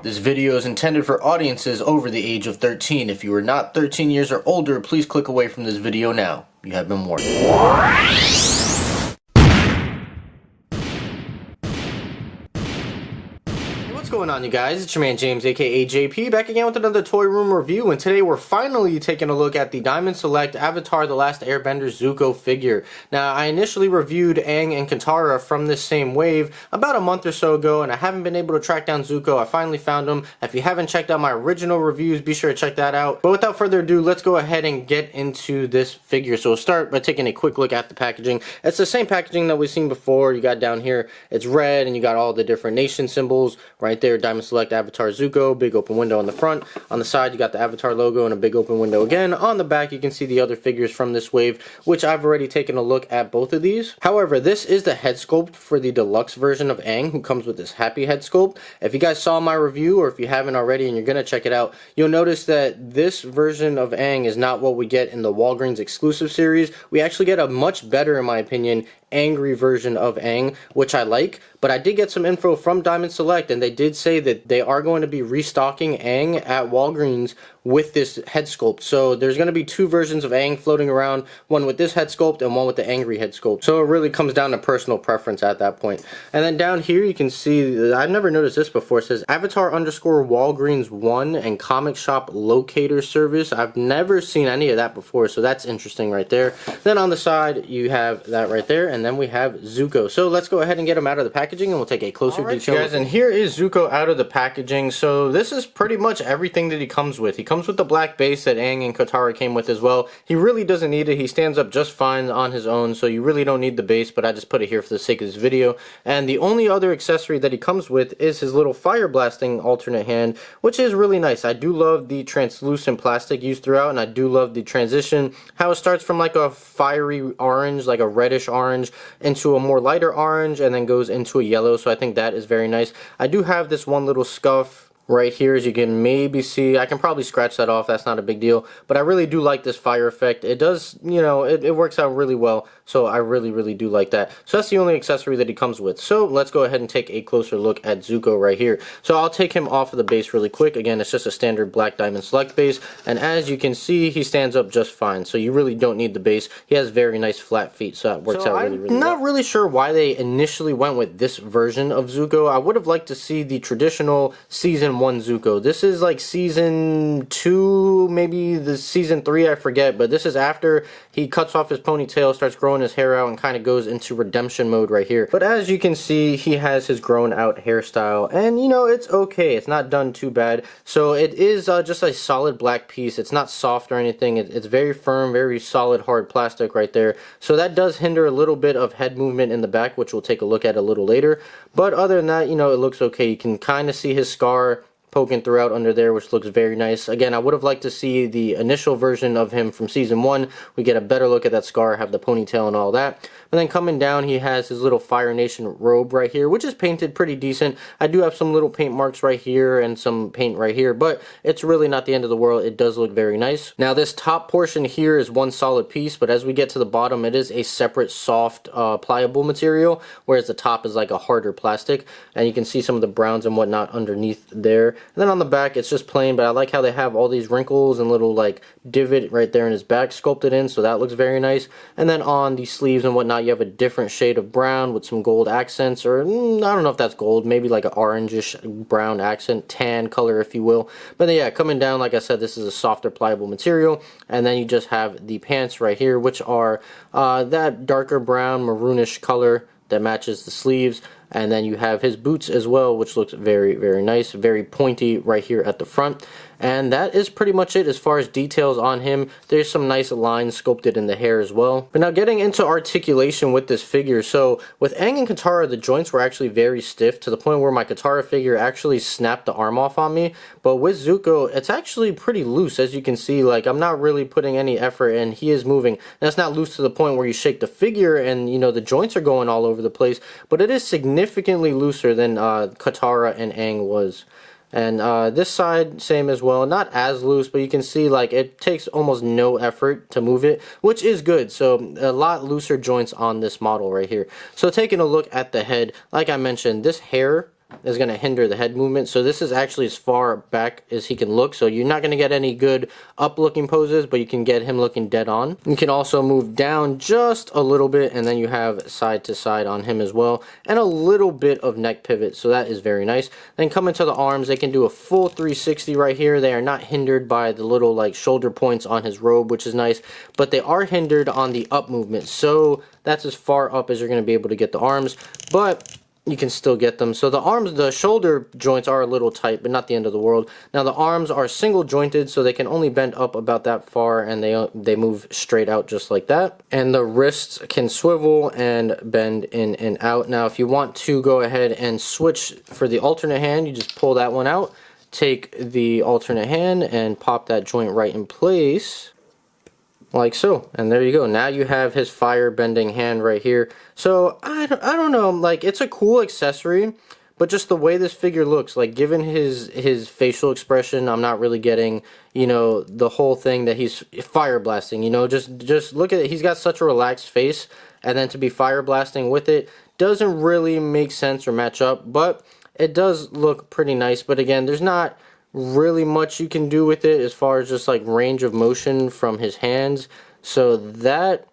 This video is intended for audiences over the age of 13. If you are not 13 years or older, please click away from this video now. You have been warned. What's going on, you guys? It's your man James, aka JP, back again with another toy room review, and today we're finally taking a look at the Diamond Select Avatar: The Last Airbender Zuko figure. Now, I initially reviewed Aang and Katara from this same wave about a month or so ago, and I haven't been able to track down Zuko. I finally found him. If you haven't checked out my original reviews, be sure to check that out. But without further ado, let's go ahead and get into this figure. So we'll start by taking a quick look at the packaging. It's the same packaging that we've seen before. You got down here, it's red, and you got all the different nation symbols right there. Diamond Select Avatar Zuko, big open window on the front. On the side, you got the Avatar logo and a big open window again. On the back, you can see the other figures from this wave, which I've already taken a look at both of these. However, this is the head sculpt for the deluxe version of Aang, who comes with this happy head sculpt. If you guys saw my review, or if you haven't already and you're going to check it out, you'll notice that this version of Aang is not what we get in the Walgreens exclusive series. We actually get a much better, in my opinion, angry version of Aang, which I like. But I did get some info from Diamond Select, and they did say that they are going to be restocking Aang at Walgreens with this head sculpt. So there's going to be two versions of Aang floating around, one with this head sculpt and one with the angry head sculpt. So it really comes down to personal preference at that point. And then down here you can see, I've never noticed this before, it says Avatar _ Walgreens 1 and comic shop locator service. I've never seen any of that before, so that's interesting right there. Then on the side you have that right there, and then we have Zuko. So let's go ahead and get him out of the packaging, and we'll take a closer detail. Guys, and here is Zuko out of the packaging. So this is pretty much everything that he comes with. He comes with the black base that Aang and Katara came with as well. He really doesn't need it. He stands up just fine on his own, so you really don't need the base, but I just put it here for the sake of this video. And the only other accessory that he comes with is his little fire blasting alternate hand, which is really nice. I do love the translucent plastic used throughout, and I do love the transition, how it starts from like a fiery orange, like a reddish orange, into a more lighter orange, and then goes into a yellow. So I think that is very nice. I do have this one little scuff right here, as you can maybe see. I can probably scratch that off, that's not a big deal, but I really do like this fire effect. It does, you know, it works out really well, so I really do like that. So that's the only accessory that he comes with. So let's go ahead and take a closer look at Zuko right here. So I'll take him off of the base really quick. Again, it's just a standard black Diamond Select base, and as you can see, he stands up just fine, so you really don't need the base. He has very nice flat feet, so that works out really well. I'm not really sure why they initially went with this version of Zuko. I would have liked to see the traditional season 1 Zuko. This is like season 2, maybe the season 3, I forget, but this is after he cuts off his ponytail, starts growing his hair out, and kind of goes into redemption mode right here. But as you can see, he has his grown out hairstyle, and you know, it's okay. It's not done too bad. So it is just a solid black piece. It's not soft or anything. It's very firm, very solid, hard plastic right there. So that does hinder a little bit of head movement in the back, which we'll take a look at a little later. But other than that, you know, it looks okay. You can kind of see his scar poking throughout under there, which looks very nice. Again, I would have liked to see the initial version of him from season 1. We get a better look at that scar, have the ponytail and all that. And then coming down, he has his little Fire Nation robe right here, which is painted pretty decent. I do have some little paint marks right here and some paint right here, but it's really not the end of the world. It does look very nice. Now, this top portion here is one solid piece, but as we get to the bottom, it is a separate soft, pliable material, whereas the top is like a harder plastic. And you can see some of the browns and whatnot underneath there. And then on the back, it's just plain, but I like how they have all these wrinkles and little like divot right there in his back sculpted in, so that looks very nice. And then on the sleeves and whatnot, you have a different shade of brown with some gold accents, or I don't know if that's gold, maybe like an orangish brown accent, tan color if you will. But yeah, coming down, like I said, this is a softer pliable material. And then you just have the pants right here, which are that darker brown maroonish color that matches the sleeves. And then you have his boots as well, which looks very nice, very pointy right here at the front. And that is pretty much it as far as details on him. There's some nice lines sculpted in the hair as well. But now getting into articulation with this figure. So with Aang and Katara, the joints were actually very stiff to the point where my Katara figure actually snapped the arm off on me. But with Zuko, it's actually pretty loose, as you can see. Like, I'm not really putting any effort, and he is moving. And it's not loose to the point where you shake the figure and, you know, the joints are going all over the place. But it is significantly looser than Katara and Aang was. And this side, same as well. Not as loose, but you can see like it takes almost no effort to move it, which is good. So a lot looser joints on this model right here. So taking a look at the head, like I mentioned, this hair is going to hinder the head movement. So this is actually as far back as he can look. So you're not going to get any good up looking poses, but you can get him looking dead on. You can also move down just a little bit, and then you have side to side on him as well, and a little bit of neck pivot. So that is very nice. Then come into the arms. They can do a full 360 right here. They are not hindered by the little like shoulder points on his robe, which is nice, but they are hindered on the up movement. So that's as far up as you're going to be able to get the arms, but you can still get them. So the arms, the shoulder joints are a little tight, but not the end of the world. Now the arms are single jointed, so they can only bend up about that far, and they move straight out just like that. And the wrists can swivel and bend in and out. Now if you want to go ahead and switch for the alternate hand, you just pull that one out, take the alternate hand and pop that joint right in place, like so, and there you go. Now you have his fire bending hand right here. So I don't know, like, it's a cool accessory, but just the way this figure looks, like, given his facial expression, I'm not really getting, you know, the whole thing that he's fire blasting. You know, just look at it. He's got such a relaxed face, and then to be fire blasting with it doesn't really make sense or match up, but it does look pretty nice. But again, there's not really much you can do with it as far as just like range of motion from his hands. So that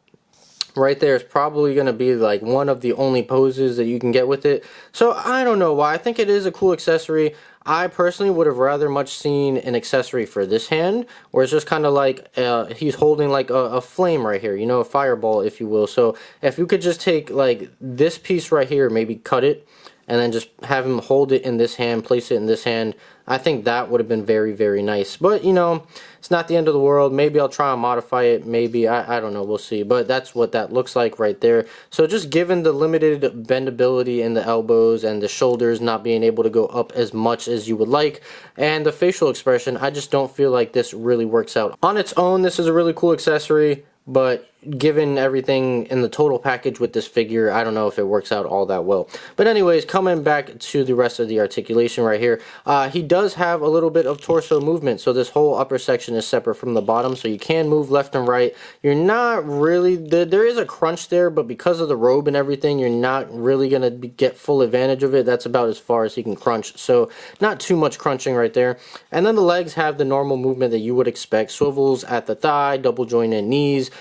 right there is probably going to be like one of the only poses that you can get with it. So I don't know why. I think it is a cool accessory. I personally would have rather much seen an accessory for this hand, where it's just kind of like he's holding like a flame right here, you know, a fireball, if you will. So if you could just take like this piece right here, maybe cut it, and then just have him hold it in this hand, place it in this hand, I think that would have been very, very nice. But, you know, it's not the end of the world. Maybe I'll try and modify it. Maybe, I don't know. We'll see. But that's what that looks like right there. So just given the limited bendability in the elbows and the shoulders not being able to go up as much as you would like, and the facial expression, I just don't feel like this really works out. On its own, this is a really cool accessory, but given everything in the total package with this figure, I don't know if it works out all that well. But anyways, coming back to the rest of the articulation right here, he does have a little bit of torso movement, so this whole upper section is separate from the bottom, so you can move left and right. You're not really, there is a crunch there, but because of the robe and everything, you're not really going to get full advantage of it. That's about as far as he can crunch, so not too much crunching right there. And then the legs have the normal movement that you would expect: swivels at the thigh, double jointed knees,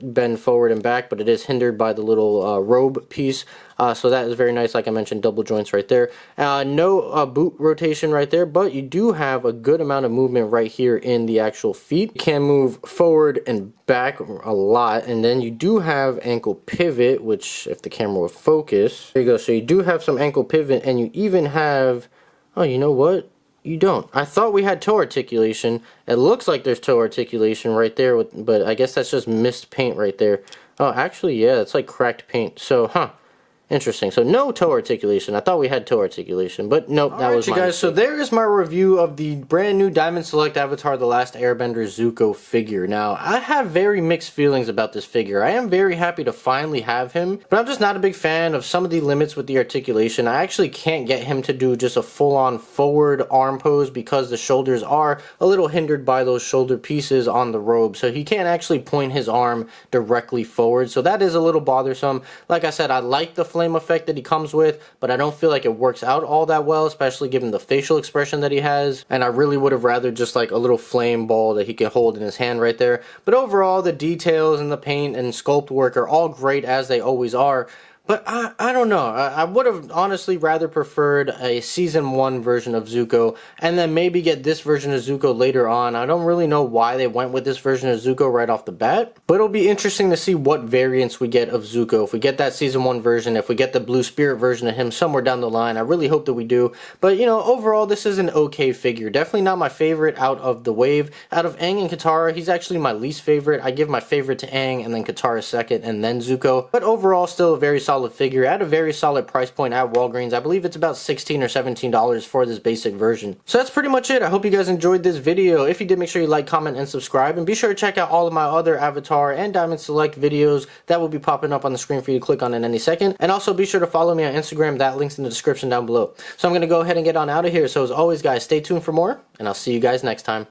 bend forward and back, but it is hindered by the little robe piece. So that is very nice. Like I mentioned, double joints right there. No boot rotation right there, but you do have a good amount of movement right here in the actual feet. You can move forward and back a lot, and then you do have ankle pivot, which if the camera would focus, there you go. So you do have some ankle pivot, and you even have, oh, you know what? You don't. I thought we had toe articulation. It looks like there's toe articulation right there, but I guess that's just missed paint right there. Oh, actually, yeah, it's like cracked paint. So, interesting. So no toe articulation. I thought we had toe articulation, but nope, that was my mistake. So there is my review of the brand new Diamond Select Avatar The Last Airbender Zuko figure. Now, I have very mixed feelings about this figure. I am very happy to finally have him, but I'm just not a big fan of some of the limits with the articulation. I actually can't get him to do just a full-on forward arm pose because the shoulders are a little hindered by those shoulder pieces on the robe. So he can't actually point his arm directly forward. So that is a little bothersome. Like I said, I like the flame effect that he comes with, but I don't feel like it works out all that well, especially given the facial expression that he has, and I really would have rather just like a little flame ball that he can hold in his hand right there. But overall, the details and the paint and sculpt work are all great, as they always are. But I don't know. I would have honestly rather preferred a Season 1 version of Zuko, and then maybe get this version of Zuko later on. I don't really know why they went with this version of Zuko right off the bat, but it'll be interesting to see what variants we get of Zuko. If we get that Season 1 version, if we get the Blue Spirit version of him somewhere down the line, I really hope that we do. But, you know, overall, this is an okay figure. Definitely not my favorite out of the wave. Out of Aang and Katara, he's actually my least favorite. I give my favorite to Aang, and then Katara second, and then Zuko. But overall, still a very solid figure at a very solid price point at Walgreens. I believe it's about $16 or $17 for this basic version. So that's pretty much it. I hope you guys enjoyed this video. If you did, make sure you like, comment, and subscribe, and be sure to check out all of my other Avatar and Diamond Select videos that will be popping up on the screen for you to click on in any second. And also be sure to follow me on Instagram. That link's in the description down below. So I'm going to go ahead and get on out of here. So as always, guys, stay tuned for more, and I'll see you guys next time.